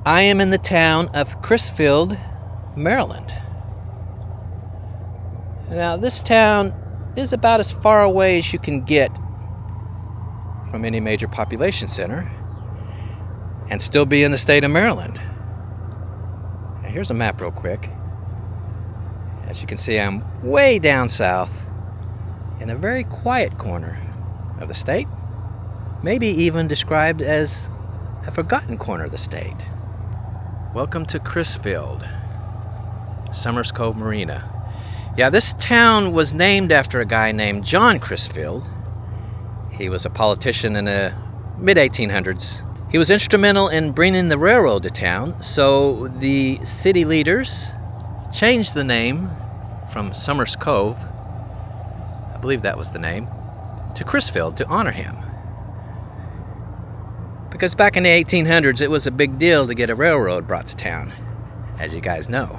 I am in the town of Crisfield, Maryland. Now, this town is about as far away as you can get from any major population center and still be in the state of Maryland. Now, here's a map real quick. As you can see, I'm way down south in a very quiet corner of the state, maybe even described as a forgotten corner of the state. Welcome to Crisfield, Summers Cove Marina. Yeah, this town was named after a guy named John Crisfield. He was a politician in the mid-1800s. He was instrumental in bringing the railroad to town, so the city leaders changed the name from Summers Cove, I believe that was the name, to Crisfield to honor him. Because back in the 1800s, it was a big deal to get a railroad brought to town, as you guys know.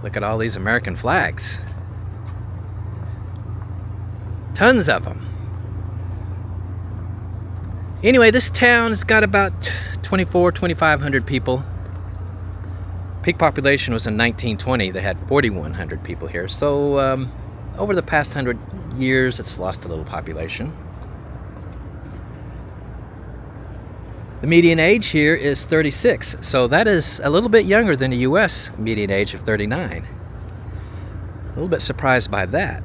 Look at all these American flags. Tons of them. Anyway, this town has got about 2,500 people. Peak population was in 1920. They had 4,100 people here. So over the past 100 years, it's lost a little population. The median age here is 36, so that is a little bit younger than the U.S. median age of 39. A little bit surprised by that.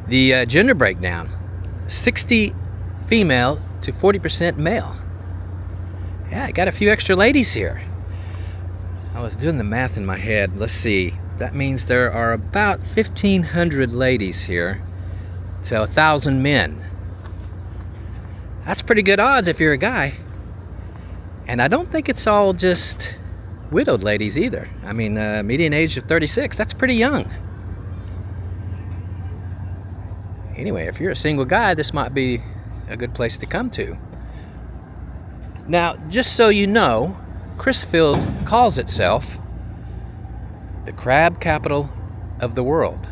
The gender breakdown, 60 female to 40% male. Yeah, I got a few extra ladies here. I was doing the math in my head. Let's see. That means there are about 1,500 ladies here to 1,000 men. That's pretty good odds if you're a guy. And I don't think it's all just widowed ladies either. I mean, median age of 36, that's pretty young. Anyway, if you're a single guy, this might be a good place to come to. Now, just so you know, Crisfield calls itself the crab capital of the world.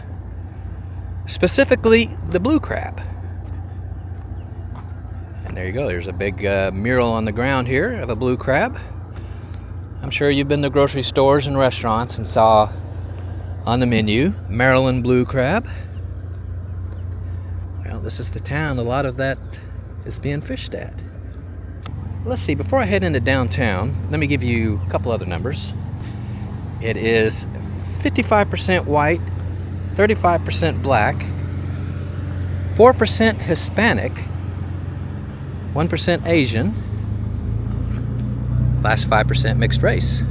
Specifically, the blue crab. And there you go, there's a big mural on the ground here of a blue crab. I'm sure you've been to grocery stores and restaurants and saw on the menu, Maryland blue crab. Well, this is the town a lot of that is being fished at. Let's see, before I head into downtown, let me give you a couple other numbers. It is 55% white, 35% black, 4% Hispanic, 1% Asian, last 5% mixed race.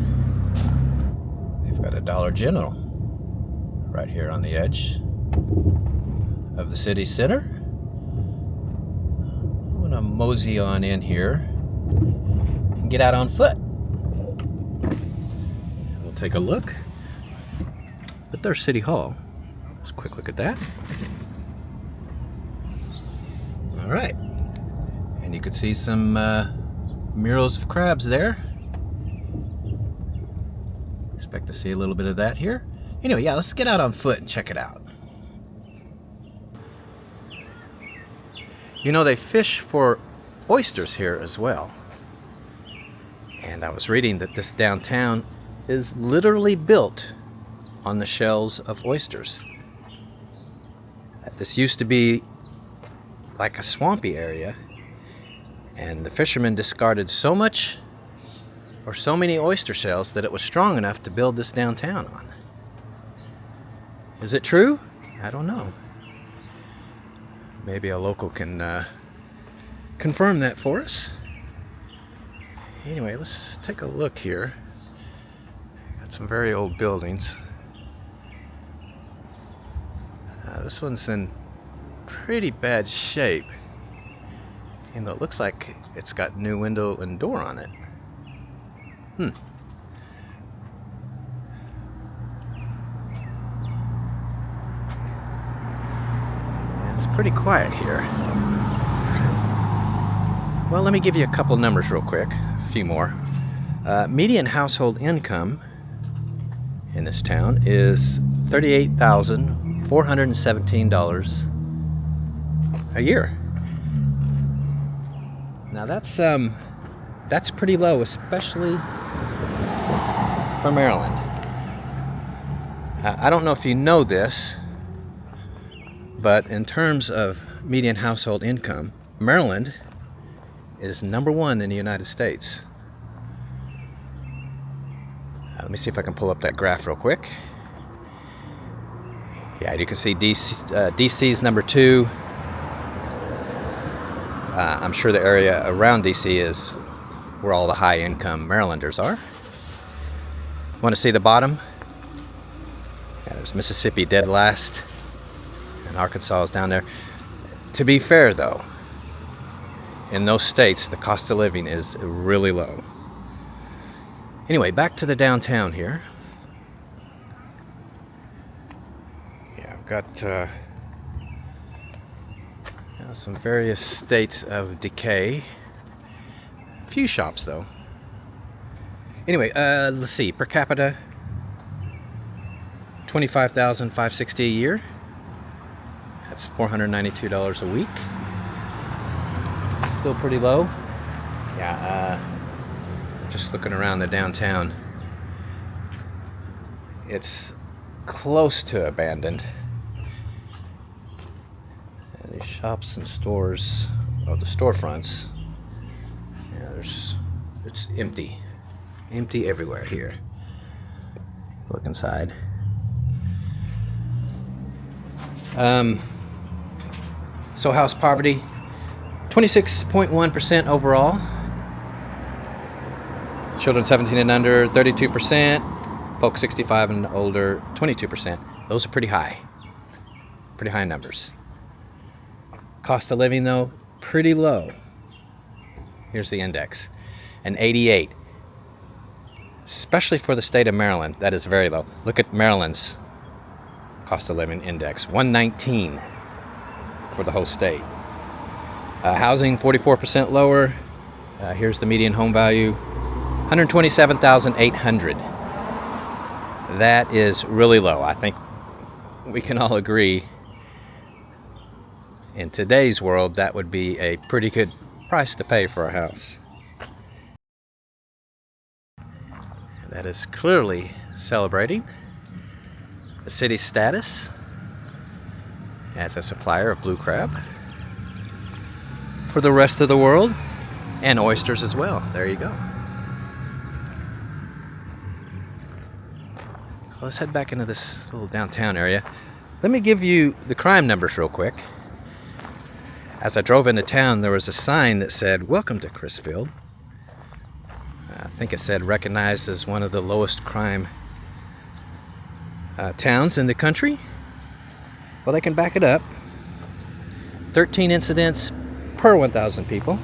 We've got a Dollar General right here on the edge of the city center. I'm gonna mosey on in here and get out on foot. We'll take a look at their city hall. Just a quick look at that. All right. And you can see some murals of crabs there. Expect to see a little bit of that here. Anyway, yeah, let's get out on foot and check it out. You know, they fish for oysters here as well. And I was reading that this downtown is literally built on the shells of oysters. This used to be like a swampy area. And the fishermen discarded so much or so many oyster shells that it was strong enough to build this downtown on. Is it true? I don't know. Maybe a local can confirm that for us. Anyway, let's take a look here. Got some very old buildings. This one's in pretty bad shape. And it looks like it's got new window and door on it. It's pretty quiet here. Well, let me give you a couple numbers real quick. A few more. Median household income in this town is $38,417 a year. Now that's pretty low, especially for Maryland. I don't know if you know this, but in terms of median household income, Maryland is #1 in the United States. Let me see if I can pull up that graph real quick. Yeah, you can see DC's #2. I'm sure the area around DC is where all the high-income Marylanders are. Want to see the bottom? Yeah, there's Mississippi dead last, and Arkansas is down there. To be fair, though, in those states, the cost of living is really low. Anyway, back to the downtown here. Yeah, I've got some various states of decay. A few shops, though. Anyway, let's see. Per capita, $25,560 a year. That's $492 a week. Still pretty low. Yeah, just looking around the downtown. It's close to abandoned. And these shops and stores, or the storefronts, yeah, it's empty. Empty everywhere here. Look inside. So house poverty, 26.1% overall. Children 17 and under, 32%. Folks 65 and older, 22%. Those are pretty high. Pretty high numbers. Cost of living, though, pretty low. Here's the index. An 88. Especially for the state of Maryland, that is very low. Look at Maryland's cost of living index, 119 for the whole state. Housing, 44% lower. Here's the median home value, $127,800. That is really low. I think we can all agree in today's world that would be a pretty good price to pay for a house. That is clearly celebrating the city's status as a supplier of blue crab for the rest of the world, and oysters as well. There you go. Let's head back into this little downtown area. Let me give you the crime numbers real quick. As I drove into town, there was a sign that said, "Welcome to Crisfield." I think it said recognized as one of the lowest crime towns in the country. Well, they can back it up. 13 incidents per 1,000 people.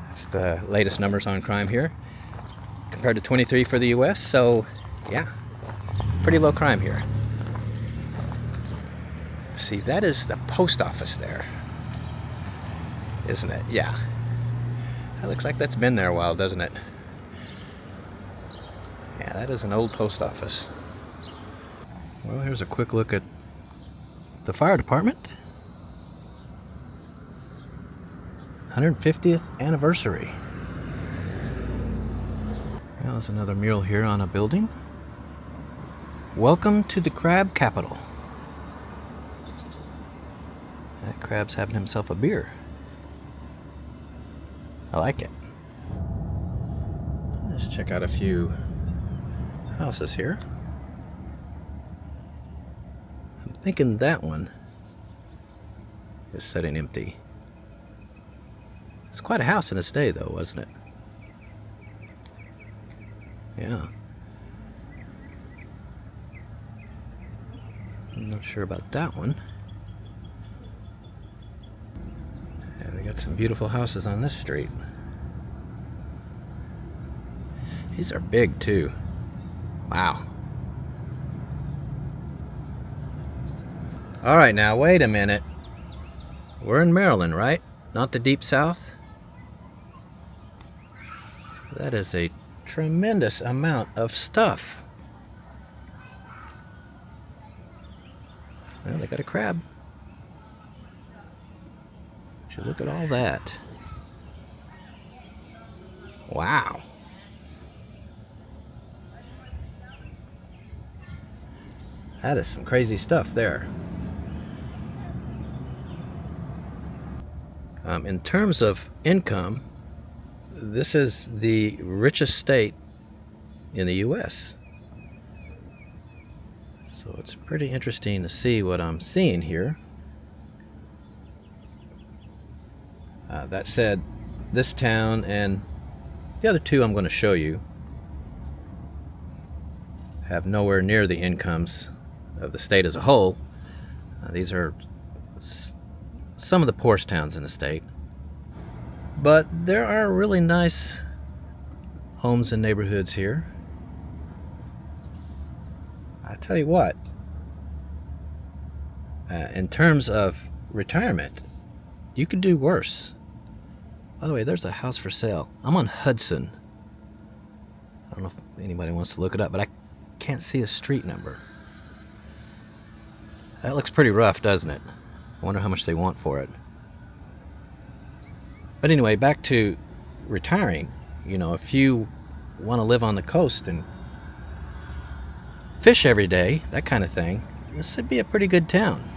That's the latest numbers on crime here, compared to 23 for the US. So yeah, pretty low crime here. See, that is the post office there, isn't it? Yeah. That looks like that's been there a while, doesn't it? Yeah, that is an old post office. Well, here's a quick look at the fire department. 150th anniversary. Well, there's another mural here on a building. Welcome to the crab capital. That crab's having himself a beer. I like it. Let's check out a few houses here. I'm thinking that one is sitting empty. It's quite a house in its day, though, wasn't it? Yeah. I'm not sure about that one. Yeah, they got some beautiful houses on this street. These are big, too. Wow. All right, now, wait a minute. We're in Maryland, right? Not the Deep South? That is a tremendous amount of stuff. Well, they got a crab. Would you look at all that? Wow. That is some crazy stuff there. In terms of income, this is the richest state in the U.S. So it's pretty interesting to see what I'm seeing here. That said, this town and the other two I'm going to show you have nowhere near the incomes of the state as a whole. These are some of the poorest towns in the state. But there are really nice homes and neighborhoods here. I tell you what, in terms of retirement, you could do worse. By the way, there's a house for sale. I'm on Hudson. I don't know if anybody wants to look it up, but I can't see a street number. That looks pretty rough, doesn't it? I wonder how much they want for it. But anyway, back to retiring. You know, if you want to live on the coast and fish every day, that kind of thing, this would be a pretty good town.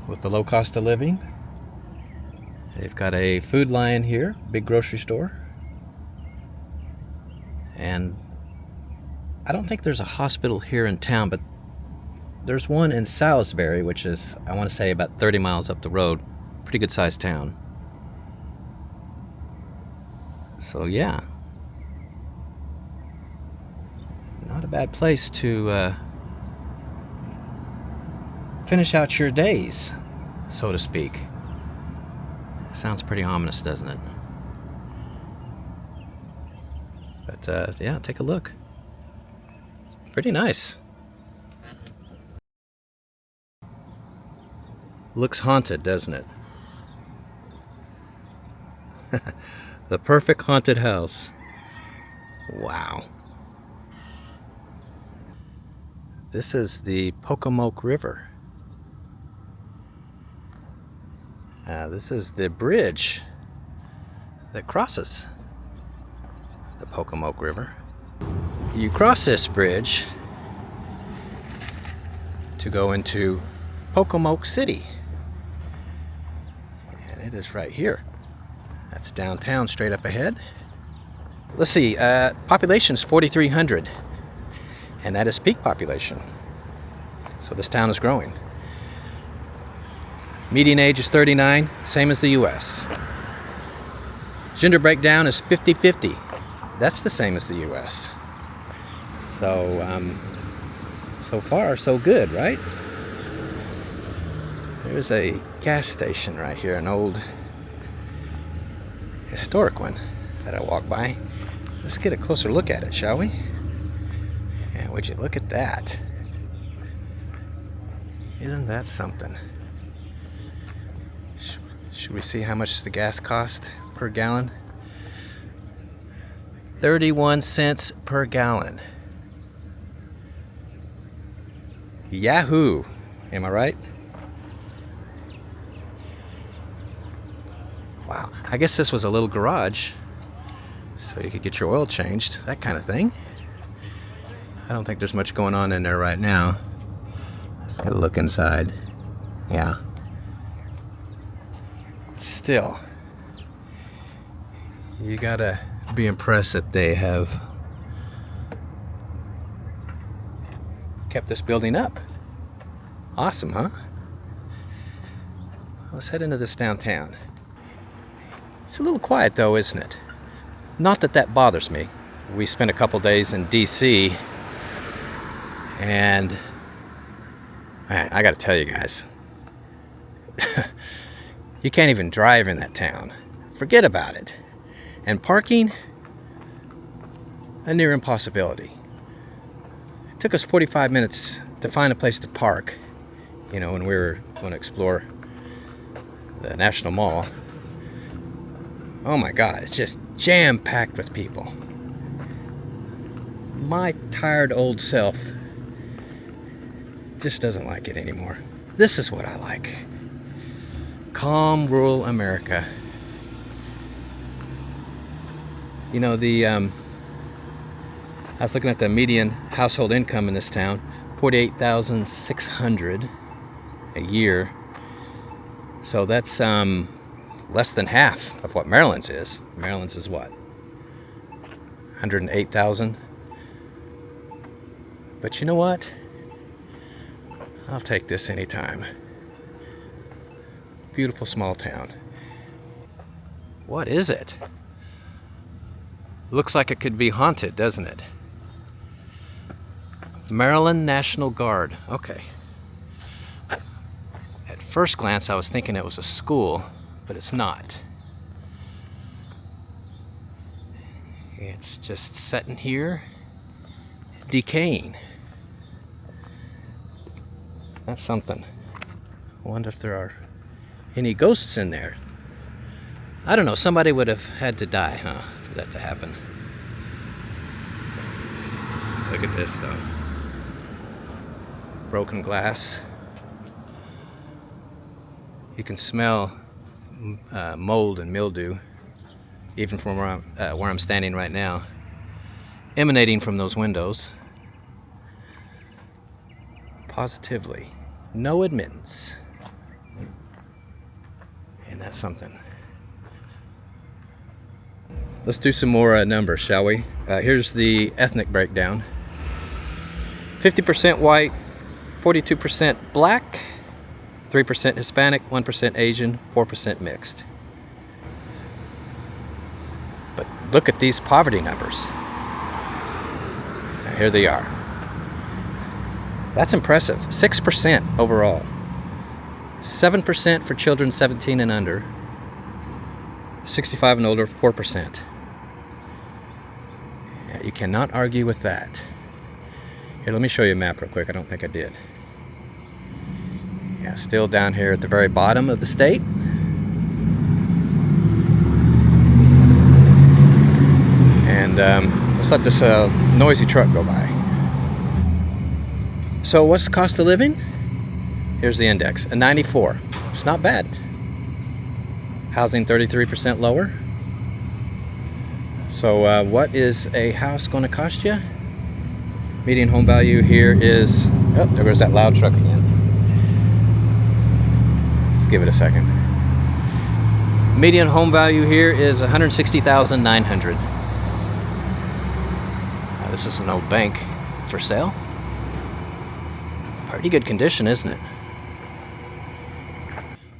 With the low cost of living. They've got a Food Lion here, big grocery store. And I don't think there's a hospital here in town, but there's one in Salisbury, which is, I want to say, about 30 miles up the road. Pretty good sized town. So yeah, not a bad place to finish out your days, so to speak. Sounds pretty ominous, doesn't it? But yeah, take a look. It's pretty nice. Looks haunted, doesn't it? The perfect haunted house. Wow. This is the Pocomoke River. This is the bridge that crosses the Pocomoke River. You cross this bridge to go into Pocomoke City. And it is right here. That's downtown straight up ahead. Let's see, population is 4,300. And that is peak population. So this town is growing. Median age is 39, same as the US. Gender breakdown is 50-50. That's the same as the US. So, so far, so good, right? There's a gas station right here, an old historic one that I walked by. Let's get a closer look at it, shall we? And would you look at that? Isn't that something? Should we see how much the gas cost per gallon? 31 cents per gallon. Yahoo! Am I right? Wow, I guess this was a little garage, so you could get your oil changed, that kind of thing. I don't think there's much going on in there right now. Let's get a look inside. Yeah. Still, you gotta be impressed that they have kept this building up. Awesome, huh? Let's head into this downtown. It's a little quiet though, isn't it? Not that that bothers me. We spent a couple days in DC, and I gotta tell you guys, you can't even drive in that town. Forget about it. And parking, a near impossibility. It took us 45 minutes to find a place to park, you know, when we were going to explore the National Mall. Oh my God, it's just jam-packed with people. My tired old self just doesn't like it anymore. This is what I like. Calm rural America. You know, I was looking at the median household income in this town, $48,600 a year. So that's less than half of what Maryland's is. Maryland's is what? 108,000. But you know what? I'll take this anytime. Beautiful small town. What is it? Looks like it could be haunted, doesn't it? Maryland National Guard. Okay. At first glance, I was thinking it was a school, but it's not. It's just sitting here, decaying. That's something. I wonder if there are any ghosts in there. I don't know, somebody would have had to die, huh, for that to happen. Look at this, though. Broken glass. You can smell mold and mildew, even from where I'm standing right now, emanating from those windows. Positively. No admittance. And that's something. Let's do some more numbers, shall we? Here's the ethnic breakdown. 50% white, 42% black, 3% Hispanic, 1% Asian, 4% mixed. But look at these poverty numbers. Now, here they are. That's impressive. 6% overall. 7% for children 17 and under. 65 and older, 4%. Yeah, you cannot argue with that. Here, let me show you a map real quick. I don't think I did. Yeah, still down here at the very bottom of the state. And let's let this noisy truck go by. So what's the cost of living? Here's the index, a 94. It's not bad. Housing 33% lower. So what is a house going to cost you? Median home value here is, oh, there goes that loud truck again. Let's give it a second. Median home value here is $160,900. This is an old bank for sale. Pretty good condition, isn't it?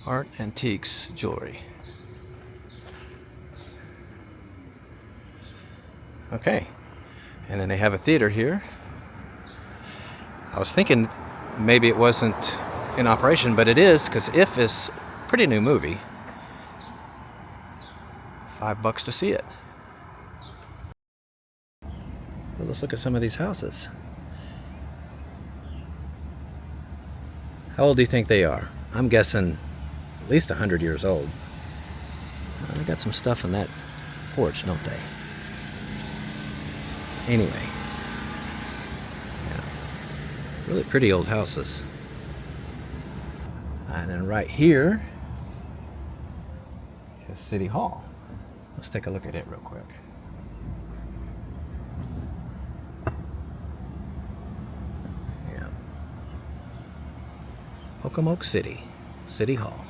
Art, antiques, jewelry. Okay, and then they have a theater here. I was thinking maybe it wasn't in operation, but it is, because If is a pretty new movie. $5 to see it. Well, let's look at some of these houses. How old do you think they are? I'm guessing at least 100 years old. Well, they got some stuff in that porch, don't they? Anyway. Yeah. Really pretty old houses. And then right here is City Hall. Let's take a look at it real quick. Yeah. Pocomoke City Hall.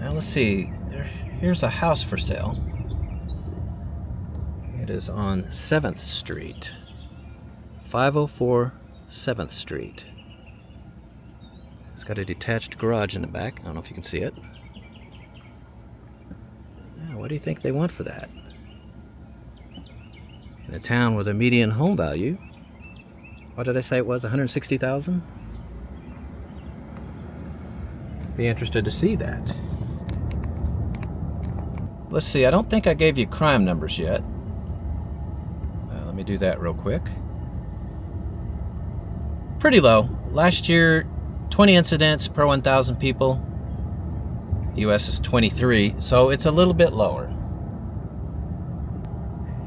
Now let's see. Here's a house for sale. It is on 7th Street. 504 7th Street. It's got a detached garage in the back. I don't know if you can see it. Yeah, what do you think they want for that? In a town with a median home value, what did I say it was? 160,000? Be interested to see that. Let's see, I don't think I gave you crime numbers yet. Let me do that real quick. Pretty low. Last year, 20 incidents per 1,000 people. US is 23, so it's a little bit lower.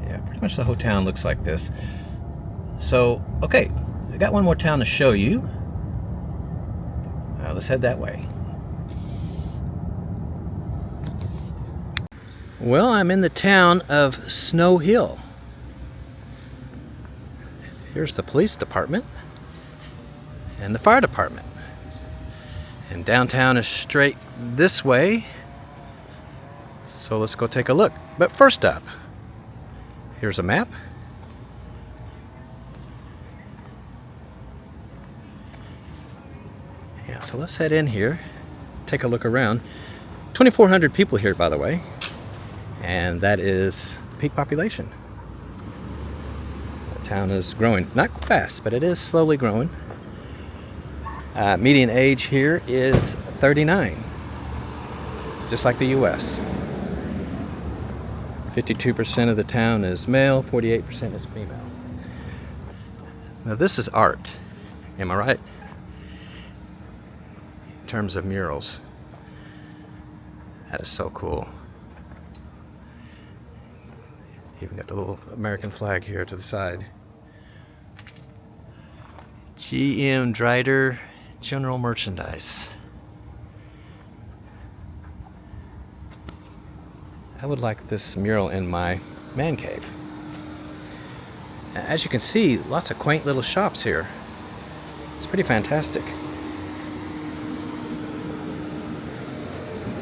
Yeah, pretty much the whole town looks like this. So, okay, I got one more town to show you. Let's head that way. Well, I'm in the town of Snow Hill. Here's the police department and the fire department. And downtown is straight this way. So let's go take a look. But first up, here's a map. Yeah, so let's head in here, take a look around. 2,400 people here, by the way. And that is peak population. The town is growing, not fast, but it is slowly growing. Median age here is 39, just like the US. 52% of the town is male, 48% is female. Now this is art, am I right? In terms of murals. That is so cool. Even got the little American flag here to the side. GM Dryder General Merchandise. I would like this mural in my man cave. As you can see, lots of quaint little shops here. It's pretty fantastic.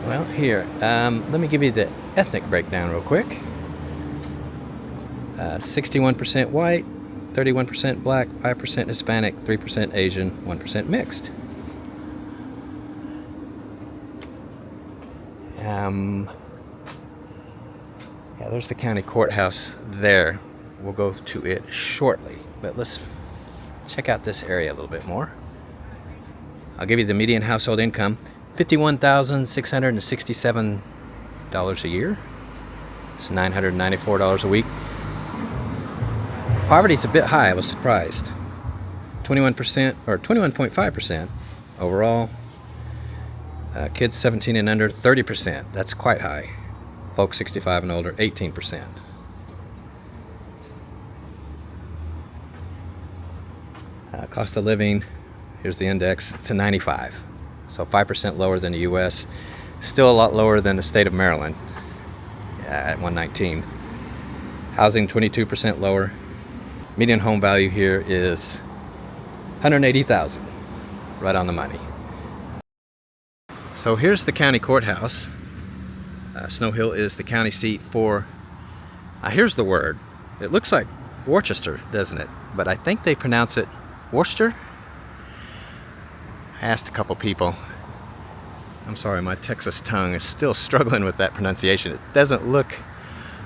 Well, here, let me give you the ethnic breakdown real quick. 61% white, 31% black, 5% Hispanic, 3% Asian, 1% mixed. Yeah, there's the county courthouse there. We'll go to it shortly, but let's check out this area a little bit more. I'll give you the median household income, $51,667 a year. It's $994 a week. Poverty's a bit high, I was surprised. 21% or 21.5% overall. Kids 17 and under, 30%. That's quite high. Folks 65 and older, 18%. Cost of living, here's the index, it's a 95. So 5% lower than the US. Still a lot lower than the state of Maryland at 119. Housing 22% lower. Median home value here is $180,000, right on the money. So here's the county courthouse. Snow Hill is the county seat for, here's the word. It looks like Worcester, doesn't it? But I think they pronounce it Worcester. I asked a couple people. I'm sorry, my Texas tongue is still struggling with that pronunciation. It doesn't look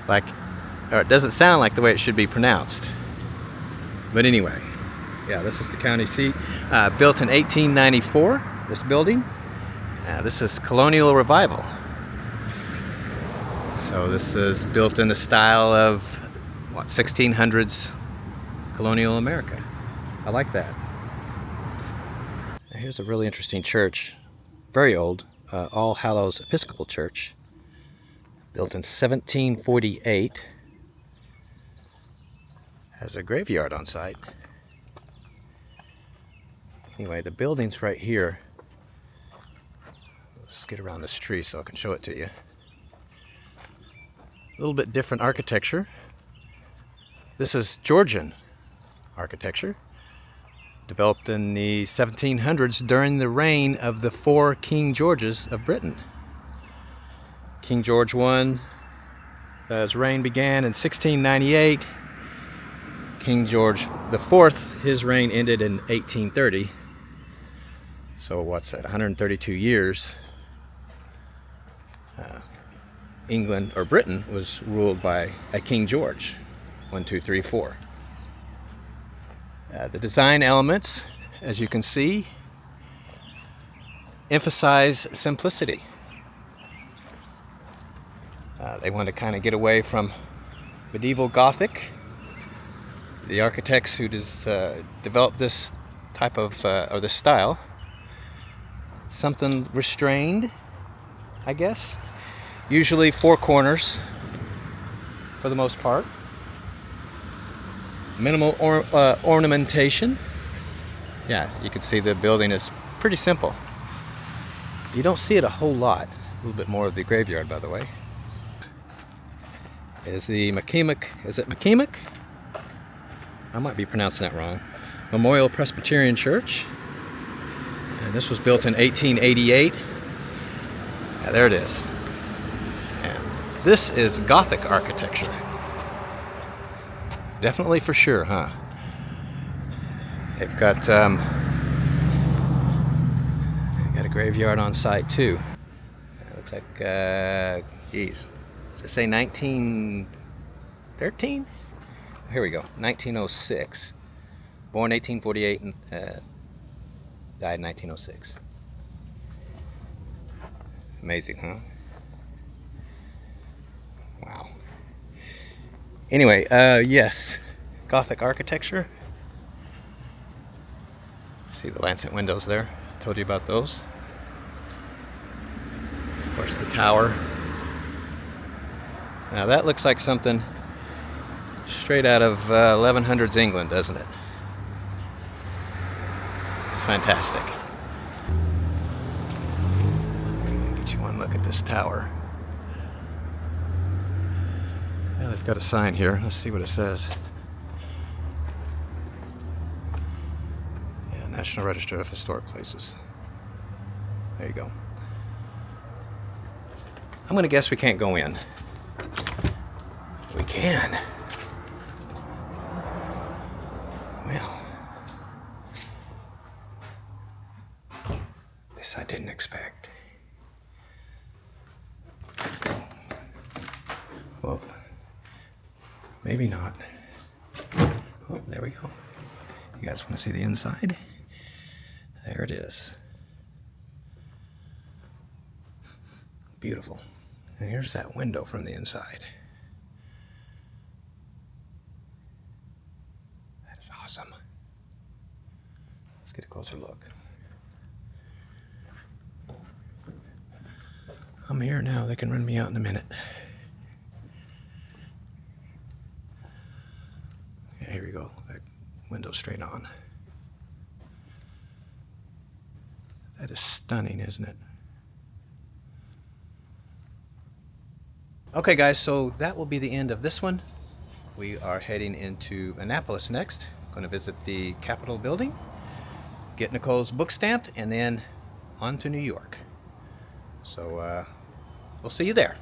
like, or it doesn't sound like the way it should be pronounced. But anyway, yeah, this is the county seat. Built in 1894, this building. This is Colonial Revival. So this is built in the style of, what, 1600s colonial America. I like that. Now here's a really interesting church, very old, All Hallows Episcopal Church. Built in 1748. Has a graveyard on site. Anyway, the building's right here. Let's get around this tree so I can show it to you. A little bit different architecture. This is Georgian architecture, developed in the 1700s during the reign of the 4 King Georges of Britain. King George I, his reign began in 1698. King George IV, his reign ended in 1830. So what's that, 132 years. England, or Britain, was ruled by a King George. 1, 2, 3, 4. The design elements, as you can see, emphasize simplicity. They want to kind of get away from medieval Gothic. The architects who developed this type of, or this style, something restrained, I guess. Usually 4 corners, for the most part. Minimal ornamentation. Yeah, you can see the building is pretty simple. You don't see it a whole lot. A little bit more of the graveyard, by the way. is the Pocomoke, is it Pocomoke? I might be pronouncing that wrong. Memorial Presbyterian Church. And this was built in 1888. Yeah, there it is. And this is Gothic architecture. Definitely for sure, huh? They've got a graveyard on site too. It looks like, geez, does it say 1913? Here we go, 1906. Born 1848 and died 1906. Amazing, huh? Wow. Anyway, yes, Gothic architecture. See the lancet windows there? Told you about those. Of course, the tower. Now that looks like something straight out of 1100s England, doesn't it? It's fantastic. Get you one look at this tower. Yeah, they've got a sign here. Let's see what it says. Yeah, National Register of Historic Places. There you go. I'm gonna guess we can't go in. We can. Well, this I didn't expect. Well, maybe not. Oh, there we go. You guys want to see the inside? There it is. Beautiful. And here's that window from the inside. That is awesome. Let's get a closer look. I'm here now. They can run me out in a minute. Yeah, here we go. That window straight on. That is stunning, isn't it? Okay guys, so that will be the end of this one. We are heading into Annapolis next. Going to visit the Capitol building, get Nicole's book stamped, and then on to New York. So we'll see you there.